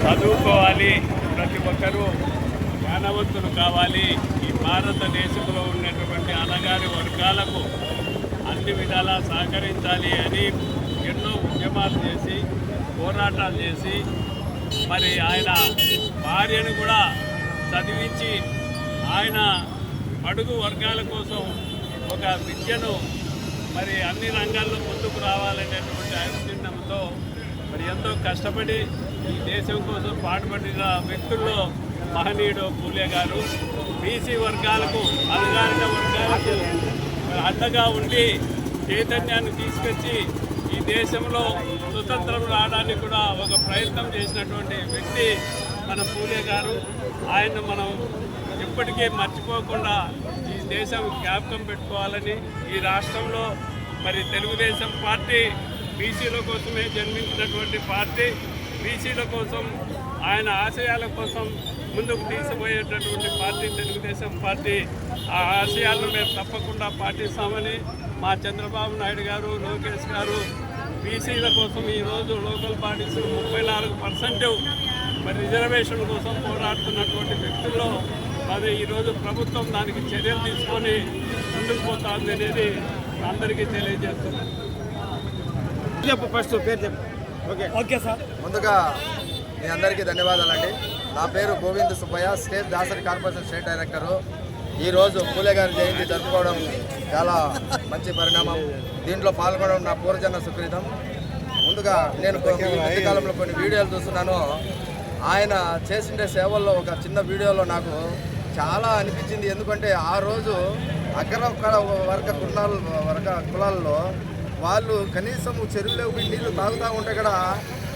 చదువుకోవాలి, ప్రతి ఒక్కరూ జ్ఞానవంతులు కావాలి. ఈ భారతదేశంలో ఉన్నటువంటి అణగారి వర్గాలకు అన్ని విధాలా సహకరించాలి అని ఎన్నో ఉద్యమాలు చేసి పోరాటాలు చేసి మరి ఆయన భార్యను కూడా చదివించి ఆయన అడుగు వర్గాల కోసం ఒక విద్యను మరి అన్ని రంగాల్లో ముందుకు రావాలనేటువంటి ఆలోచనతో మరి ఎంతో కష్టపడి ఈ దేశం కోసం పాటుపడిన వ్యక్తుల్లో మహనీయుడు పూలే గారు. బీసీ వర్గాలకు అణగారిన వర్గాలకు అండగా ఉండి చైతన్యాన్ని తీసుకొచ్చి ఈ దేశంలో స్వతంత్రం రావడానికి కూడా ఒక ప్రయత్నం చేసినటువంటి వ్యక్తి మన పూలే గారు. ఆయన మనం ఎప్పటికీ మర్చిపోకుండా ఈ దేశం జ్ఞాపకం పెట్టుకోవాలని, ఈ రాష్ట్రంలో మరి తెలుగుదేశం పార్టీ బీసీల కోసమే జన్మించినటువంటి పార్టీ. బీసీల కోసం ఆయన ఆశయాల కోసం ముందుకు తీసుకుపోయేటటువంటి పార్టీ తెలుగుదేశం పార్టీ. ఆ ఆశయాలను మేము తప్పకుండా పాటిస్తామని మా చంద్రబాబు నాయుడు గారు, లోకేష్ గారు బీసీల కోసం ఈరోజు లోకల్ పార్టీస్ 34% మరి రిజర్వేషన్ కోసం పోరాడుతున్నటువంటి వ్యక్తుల్లో మరి ఈరోజు ప్రభుత్వం దానికి చర్యలు తీసుకొని ముందుకు పోతుంది అనేది అందరికీ తెలియజేస్తున్నాం. చెప్పు ఫస్ట్ పేరు చెప్పు. Okay sir. ముందుగా మీ అందరికీ ధన్యవాదాలండి. నా పేరు Govind Subbaiah, state Dasari corporation state director. ఈరోజు పూలే గారి జయంతి జరుపుకోవడం చాలా మంచి పరిణామం. దీంట్లో పాల్గొనడం నా పూర్వజన్మ సుకృతం. ముందుగా నేను ఈ కాలంలో కొన్ని వీడియోలు చూస్తున్నాను. ఆయన చేసిండే సేవల్లో ఒక చిన్న వీడియోలో నాకు చాలా అనిపించింది. ఎందుకంటే ఆ రోజు అగ్ర కులాల్లో వాళ్ళు కనీసం చెరువులో నీళ్లు తాగుతూ ఉంటే కూడా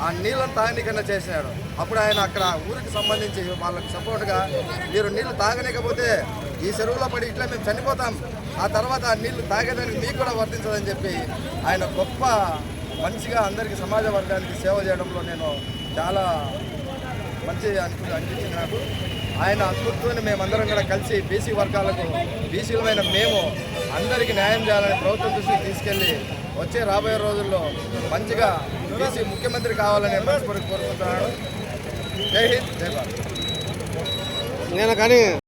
ఆ నీళ్ళను తాగనికన్నా చేసినాడు. అప్పుడు ఆయన అక్కడ ఊరికి సంబంధించి వాళ్ళకి సపోర్ట్గా మీరు నీళ్లు తాగలేకపోతే ఈ చెరువులో పడి ఇట్లా మేము చనిపోతాం, ఆ తర్వాత ఆ నీళ్లు తాగేదానికి మీకు కూడా వర్తించదని చెప్పి ఆయన గొప్ప మంచిగా అందరికీ సమాజ వర్గానికి సేవ చేయడంలో నేను చాలా మంచి అనిపించింది నాకు. ఆయన స్ఫూర్తిని మేమందరం కూడా కలిసి బీసీ వర్గాలకు బీసీలమైన మేము అందరికీ న్యాయం చేయాలని ప్రభుత్వం దృష్టికి తీసుకెళ్ళి వచ్చే రాబోయే రోజుల్లో మంచిగా బీసీ ముఖ్యమంత్రి కావాలని మనస్ఫూర్తిగా కోరుకుంటున్నాను. జై హింద్, జై భారత్. నేను కానీ